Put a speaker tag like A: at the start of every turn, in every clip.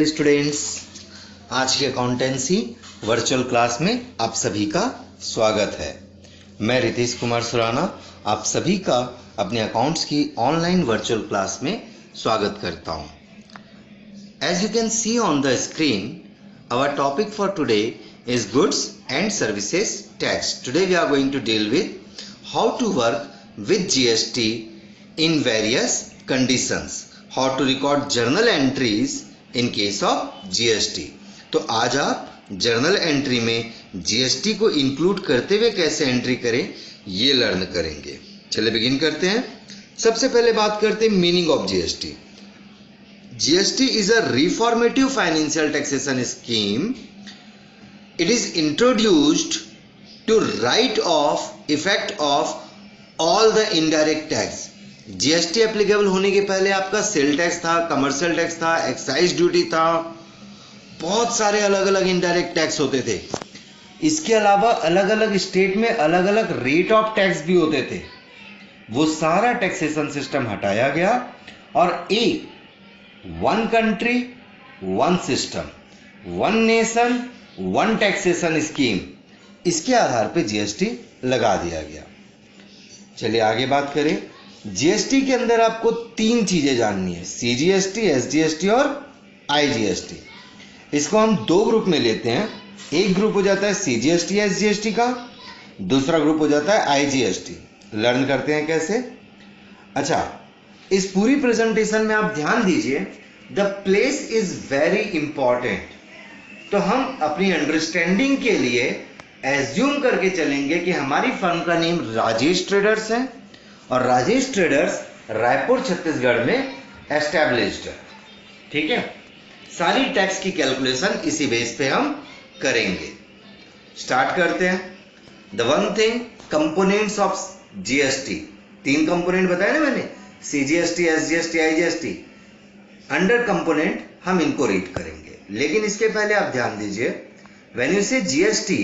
A: Dear students, आज की accountancy virtual class में आप सभी का स्वागत है। मैं रितेश कुमार सुराना आप सभी का अपने अकाउंट्स की ऑनलाइन वर्चुअल क्लास में स्वागत करता हूं। As you can see on the screen, our topic for today is goods and services tax. Today we are going to deal with how to work with GST in various conditions, how to record journal entries in case of GST. तो आज आप journal entry में GST को include करते हुए कैसे entry करें ये लर्न करेंगे। चलिए बिगिन करते हैं। सबसे पहले बात करते हैं meaning of GST. GST is a reformative financial taxation scheme. It is introduced to write off effect of all the indirect tax. GST applicable होने के पहले आपका सेल टैक्स था, कमर्शियल टैक्स था, एक्साइज ड्यूटी था, बहुत सारे अलग अलग इनडायरेक्ट टैक्स होते थे। इसके अलावा अलग अलग स्टेट में अलग अलग रेट ऑफ टैक्स भी होते थे। वो सारा टैक्सेशन सिस्टम हटाया गया और एक one country one system, one nation one taxation scheme, इसके आधार पे जीएसटी लगा दिया गया। चलिए आगे बात करें। जीएसटी के अंदर आपको तीन चीजें जाननी है, सीजीएसटी, एसजीएसटी और आईजीएसटी। इसको हम दो ग्रुप में लेते हैं। एक ग्रुप हो जाता है सीजीएसटी एसजीएसटी का, दूसरा ग्रुप हो जाता है आईजीएसटी। लर्न करते हैं कैसे। अच्छा, इस पूरी प्रेजेंटेशन में आप ध्यान दीजिए, the place is very important. तो हम अपनी अंडरस्टैंडिंग के लिए एज्यूम करके चलेंगे कि हमारी फर्म का नेम राजेश ट्रेडर्स है और राजेश ट्रेडर्स रायपुर छत्तीसगढ़ में एस्टैब्लिश्ड है। ठीक है, सारी टैक्स की कैलकुलेशन इसी बेस पे हम करेंगे। स्टार्ट करते हैं। The one thing, components of GST. तीन कंपोनेंट बताए ना मैंने, CGST, SGST, IGST. Under component हम इनको रीड करेंगे, लेकिन इसके पहले आप ध्यान दीजिए, व्हेन यू से GST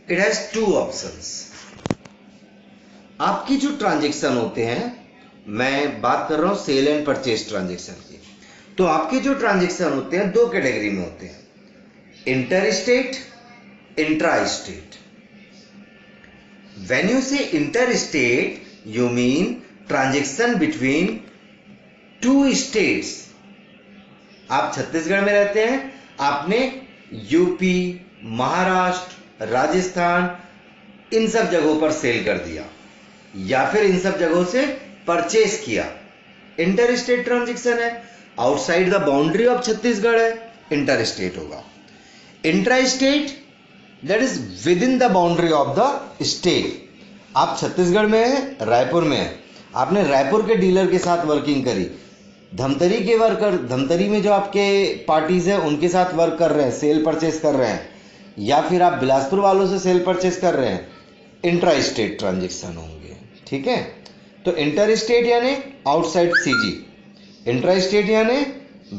A: it has two options. आपकी जो ट्रांजैक्शन होते हैं, मैं बात कर रहा हूं सेल एंड परचेज ट्रांजैक्शन की, तो आपके जो ट्रांजैक्शन होते हैं दो कैटेगरी में होते हैं, inter state, intra state. When you say inter state you mean transaction between two states. आप छत्तीसगढ़ में रहते हैं, आपने यूपी, महाराष्ट्र, राजस्थान, इन सब जगहों पर सेल कर दिया या फिर इन सब जगहों से परचेस किया, इंटर स्टेट ट्रांजैक्शन है। Outside the boundary of Chhattisgarh है, इंटर स्टेट होगा। Intra state, that is with in the boundary of the state. आप छत्तीसगढ़ में है, रायपुर में है, आपने रायपुर के डीलर के साथ वर्किंग करी, धमतरी के वर्कर, धमतरी में जो आपके पार्टीज है उनके साथ वर्क कर रहे हैं, सेल परचेस कर रहे हैं, या फिर आप बिलासपुर वालों से सेल परचेस कर रहे हैं, इंट्रा स्टेट ट्रांजैक्शन होंगे। ठीक है, तो इंटर स्टेट यानी आउटसाइड सीजी, इंट्रा स्टेट यानी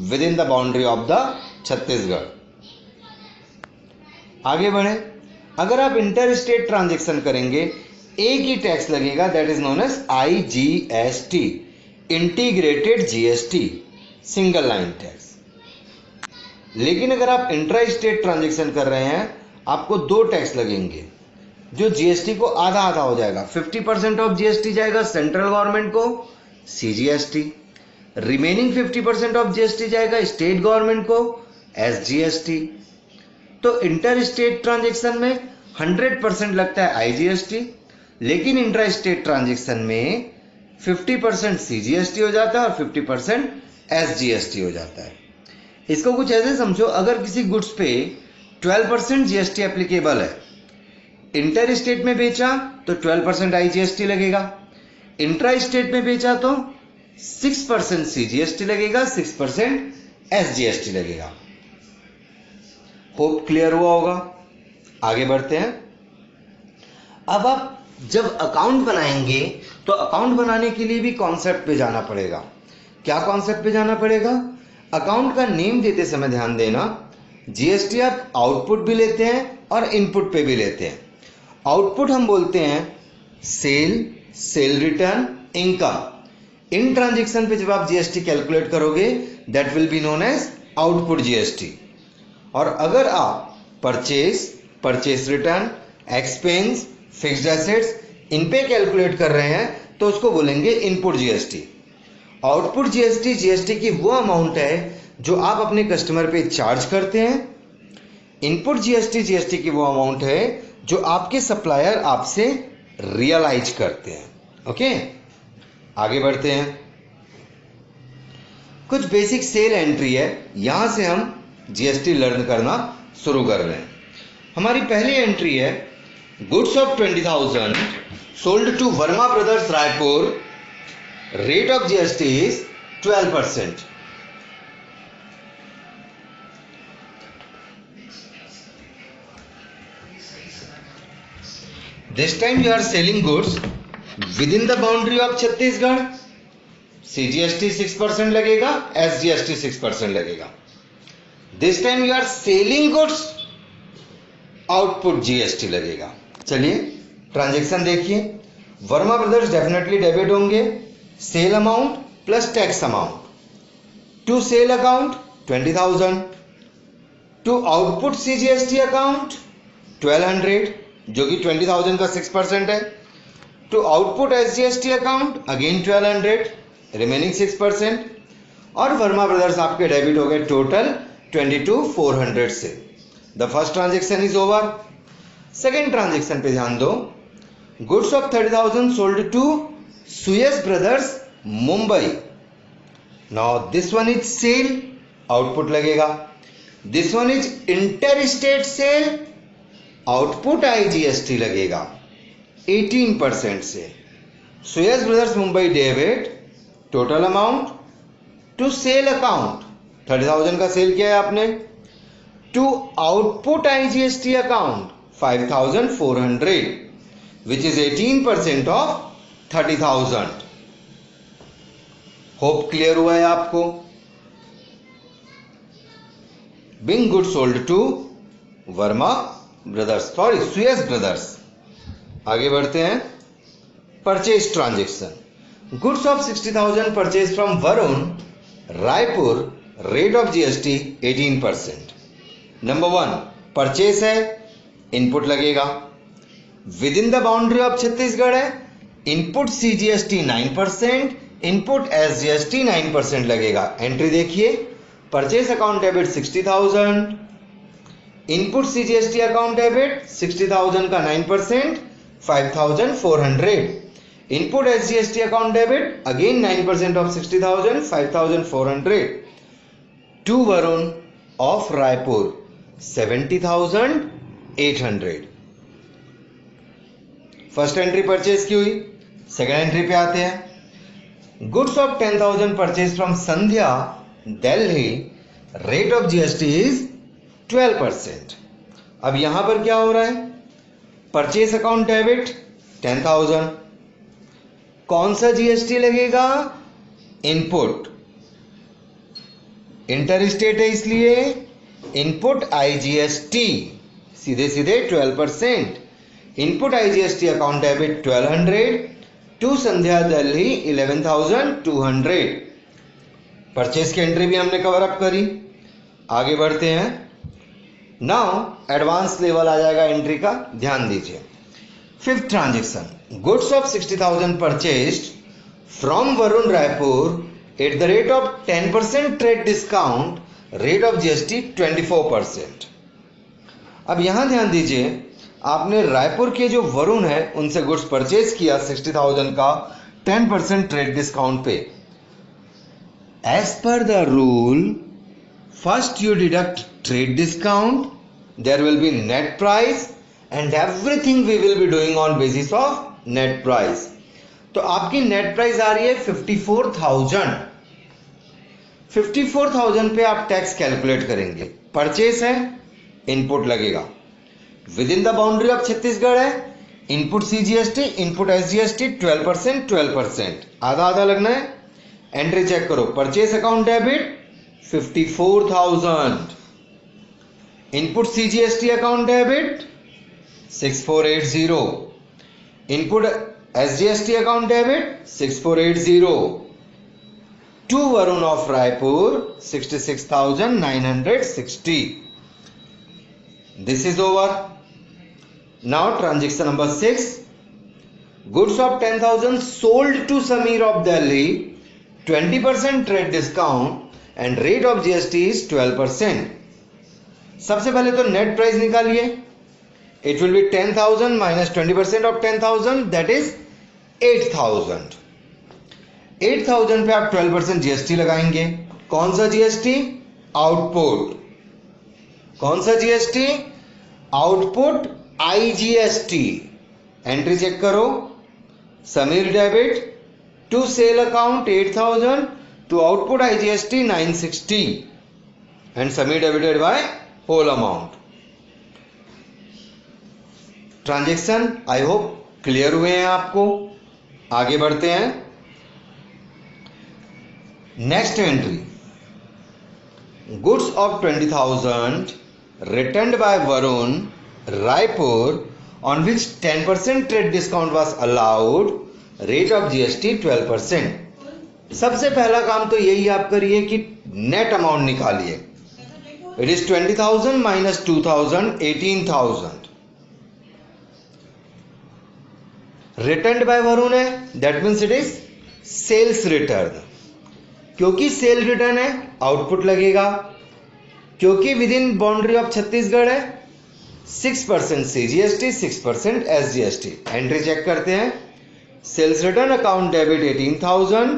A: within the boundary of the Chhattisgarh. आगे बढ़े। अगर आप इंटर स्टेट ट्रांजैक्शन करेंगे, एक ही टैक्स लगेगा, that is known as IGST, integrated GST, single line tax. लेकिन अगर आप इंट्रा स्टेट ट्रांजैक्शन कर रहे हैं, आपको दो टैक्स लगेंगे, जो जीएसटी को आधा आधा हो जाएगा। 50% ऑफ जीएसटी जाएगा सेंट्रल गवर्नमेंट को, सीजीएसटी। रिमेनिंग 50% ऑफ जीएसटी जाएगा स्टेट गवर्नमेंट को, एसजीएसटी। तो इंटर स्टेट ट्रांजैक्शन में 100% लगता है आईजीएसटी, लेकिन इंट्रा स्टेट ट्रांजैक्शन में 50% सीजीएसटी हो जाता है और 50% एसजीएसटी हो जाता है। इसको कुछ ऐसे समझो, अगर किसी गुड्स पे 12% जीएसटी एप्लीकेबल है, इंटर स्टेट में बेचा तो 12% आईजीएसटी लगेगा, इंट्रा स्टेट में बेचा तो 6% सीजीएसटी लगेगा, 6% एसजीएसटी लगेगा। होप क्लियर हुआ होगा। आगे बढ़ते हैं। अब आप जब अकाउंट बनाएंगे तो अकाउंट बनाने के लिए भी कॉन्सेप्ट पे जाना पड़ेगा। क्या कॉन्सेप्ट पे जाना पड़ेगा? अकाउंट का नेम देते समय ध्यान देना, जीएसटी आप आउटपुट भी लेते हैं और इनपुट पे भी लेते हैं। आउटपुट हम बोलते हैं सेल, सेल रिटर्न, इनकम। इन ट्रांजैक्शन पे जब आप जीएसटी कैलकुलेट करोगे, that will be known as output GST. और अगर आप purchase return, expense, fixed assets इन पे कैलकुलेट कर रहे हैं तो उसको बोलेंगे input GST. Output GST GST की वो अमाउंट है जो आप अपने कस्टमर पे चार्ज करते हैं। इनपुट जीएसटी जीएसटी की वो अमाउंट है जो आपके सप्लायर आपसे रियलाइज करते हैं। ओके, आगे बढ़ते हैं। कुछ बेसिक सेल एंट्री है, यहां से हम जीएसटी लर्न करना शुरू कर रहे हैं। हमारी पहली एंट्री है goods of 20,000 sold to Verma brothers Raipur, rate of GST is 12%। This time you are selling goods within the boundary of Chhattisgarh, CGST 6% लगेगा, SGST 6% लगेगा। This time you are selling goods, output GST लगेगा। चलिए ट्रांजैक्शन देखिए। Verma brothers definitely debit होंगे, sale amount plus tax amount. To sale account 20,000, to output CGST account 1200 जो कि 20,000 का 6% है। To output SGST account again 1200, remaining 6%। और वर्मा ब्रदर्स आपके डेबिट हो गए टोटल 22,400 से। The first transaction is over. Second transaction पे ध्यान दो। Goods of 30,000 sold to Suyas brothers Mumbai. Now this one is sale, output लगेगा। This one is inter state sale, output IGST लगेगा 18% से। Suyas brothers Mumbai debit, total amount to sale account 30,000 का sale किया है आपने, to output IGST account 5,400 which is 18% of 30,000। Hope clear हुआ है आपको। Bing good sold to Verma brothers, sorry Suyash brothers. आगे बढ़ते हैं। Purchase transaction. Goods of 60,000 purchase from Varun Raipur, rate of GST 18%। Number 1 purchase है, इनपुट लगेगा। Within the boundary of Chhattisgarh है, input CGST 9%, input SGST 9% लगेगा। एंट्री देखिए। Purchase account debit 60,000, input CGST account debit 60,000 का 9%, 5,400। Input SGST account debit again 9% of 60,000, 5,400। To Varun of Raipur 70,800। First entry purchase की हुई। Second entry पे आते हैं। Goods of 10,000 purchase from Sandhya Delhi, rate of GST is 12%। अब यहां पर क्या हो रहा है? परचेस अकाउंट डेबिट 10,000, कौन सा जीएसटी लगेगा? इनपुट, इंटर स्टेट है इसलिए इनपुट आईजीएसटी सीधे सीधे 12%। Input IGST account debit 1200, to Sandhya Delhi 11,200। Purchase की एंट्री भी हमने कवर अप करी। आगे बढ़ते हैं। नाउ एडवांस लेवल आ जाएगा एंट्री का, ध्यान दीजिए। Fifth transaction, goods of 60,000 purchased from Varun Raipur at the rate of 10% trade discount, rate of GST 24%। अब यहां ध्यान दीजिए, आपने रायपुर के जो वरुण है उनसे गुड्स परचेज किया 60,000 का 10% ट्रेड डिस्काउंट पे। As per the rule, first you deduct trade discount, there will be net price and everything we will be doing on basis of net price. तो आपकी नेट प्राइस आ रही है 54,000। 54,000 पे आप tax calculate करेंगे। Purchase है, input लगेगा। Within the boundary of Chhattisgarh है, इनपुट सीजीएसटी, इनपुट एसजीएसटी 12%, 12%, आधा आधा लगना है। एंट्री चेक करो। Purchase account debit 54,000, input CGST account debit 6480, input SGST account debit 6480, to Varun of Raipur 66,960. This is over. Now transaction number 6. Goods of 10,000 sold to Samir of Delhi, 20% trade discount and rate of GST is 12%. सबसे पहले तो net price निकालिए. It will be 10,000 minus 20% of 10,000, that is 8,000. 8,000 पे आप 12% GST लगाएंगे. कौन सा GST? Output. कौन सा GST? Output IGST. Entry check करो. Sameer debit to sale account 8,000 to output IGST 960 and Sameer debited by whole amount. Transaction I hope clear हुए हैं आपको. आगे बढ़ते हैं. Next entry. Goods of 20,000 returned by Varun Raipur on which 10% trade discount was allowed, rate of GST 12%. सबसे पहला काम तो यही आप करिए कि नेट अमाउंट निकालिए. It is 20,000 minus 2,000, 18,000. Returned by Varun है, that means it is sales return. क्योंकि सेल रिटर्न है आउटपुट लगेगा. क्योंकि within boundary of Chhattisgarh है 6% CGST, 6% SGST. एंट्री चेक करते हैं. Sales return account debit 18,000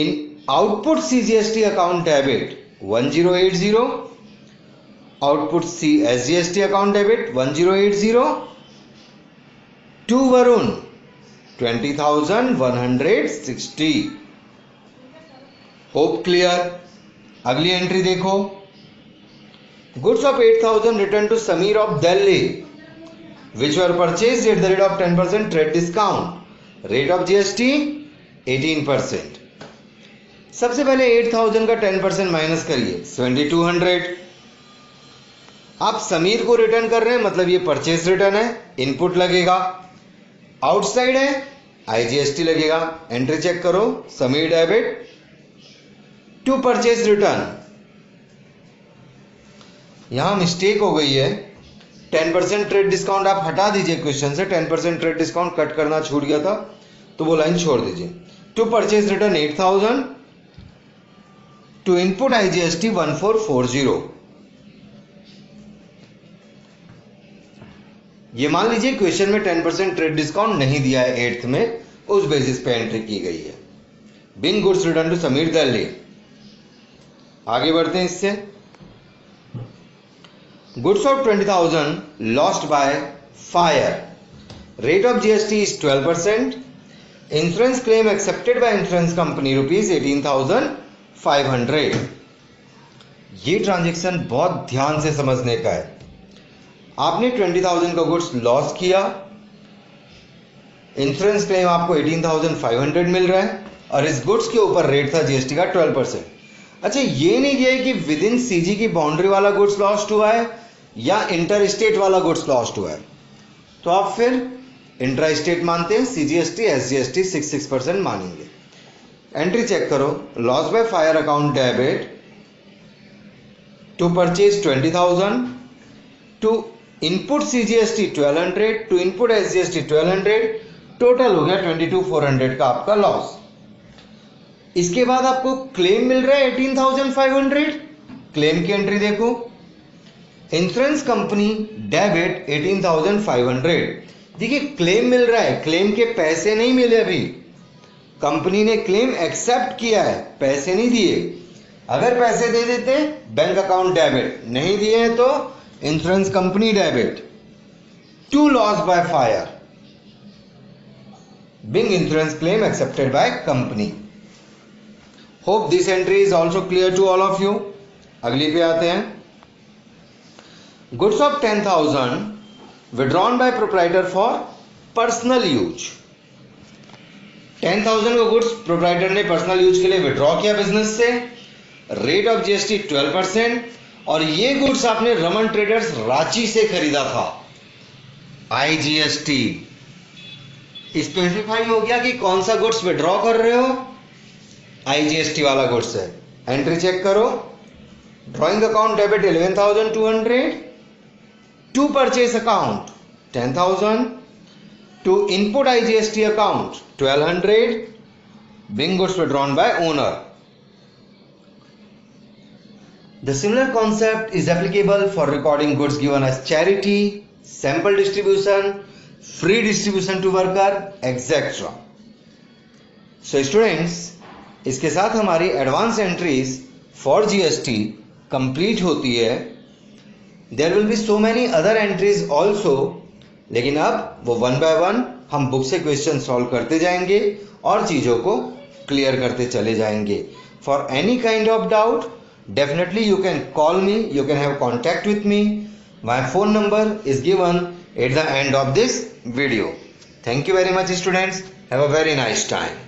A: in output CGST account debit 1080, output SGST account debit 1080 to Varun 20,160. Hope clear. अगली entry देखो. Goods of 8,000 returned to Samir of Delhi, which were purchased at the rate of 10% trade discount. Rate of GST 18%. सबसे पहले 8,000 का 10% minus करिए 7,200. आप समीर को return कर रहे हैं मतलब ये परचेज रिटर्न है. इनपुट लगेगा. आउटसाइड है IGST लगेगा. एंट्री चेक करो. Sameer debit to purchase return. यहां मिस्टेक हो गई है. 10% ट्रेड डिस्काउंट आप हटा दीजिए क्वेश्चन से. 10% ट्रेड डिस्काउंट कट करना छूट गया था तो वो लाइन छोड़ दीजिए. To purchase return 8,000 to input IGST 1440. ये मान लीजिए क्वेश्चन में 10% ट्रेड डिस्काउंट नहीं दिया है 8th में, उस बेसिस पे एंट्री की गई है. Being goods return to Sameer Delhi. आगे बढ़ते हैं इससे. Goods of 20,000 lost by fire. Rate of GST is 12%. Insurance claim accepted by insurance company rupees 18,500. ये ट्रांजेक्शन बहुत ध्यान से समझने का है. आपने 20,000 का गुड्स लॉस किया. इंश्योरेंस क्लेम आपको 18,500 मिल रहा है और इस गुड्स के ऊपर रेट था GST का 12%. अच्छा, ये नहीं किया कि विद इन CG की बाउंड्री वाला गुड्स लॉस्ट हुआ है या इंटर स्टेट वाला गुड्स लॉस्ट हुआ है, तो आप फिर इंट्रा स्टेट मानते हैं. CGST SGST 6% मानेंगे. एंट्री चेक करो. Loss by fire account debit to purchase 20,000 to input CGST 1200 to input SGST 1200. Total हो गया 22,400 का आपका लॉस. इसके बाद आपको क्लेम मिल रहा है 18,500. क्लेम की एंट्री देखो. Insurance company debit 18,500. देखिए क्लेम मिल रहा है, क्लेम के पैसे नहीं मिले अभी. कंपनी ने क्लेम एक्सेप्ट किया है, पैसे नहीं दिए. अगर पैसे दे देते बैंक अकाउंट डेबिट, नहीं दिए हैं तो insurance company debit. To loss by fire being insurance claim accepted by company. Hope this entry is also clear to all of you. अगली पे आते हैं. Goods of 10,000 withdrawn by proprietor for personal use. 10,000 का goods proprietor ने personal use के लिए withdraw किया business से. Rate of GST 12%. और ये गुड्स आपने रमन ट्रेडर्स रांची से खरीदा था. IGST स्पेसिफाई हो गया कि कौन सा गुड्स विड्रॉ कर रहे हो. IGST वाला गुड्स है। एंट्री चेक करो, drawing account debit 11,200, to purchase account 10,000, to input IGST account 1,200, being goods withdrawn by owner. The similar concept is applicable for recording goods given as charity, sample distribution, free distribution to worker, etc. So students, इसके साथ हमारी advance entries for GST complete होती है। There will be so many other entries also, लेकिन अब वो one by one हम book से क्वेश्चन सॉल्व करते जाएंगे और चीज़ों को क्लियर करते चले जाएंगे। For any kind of doubt definitely you can call me, you can have contact with me. My phone number is given at the end of this video. Thank you very much students. Have a very nice time.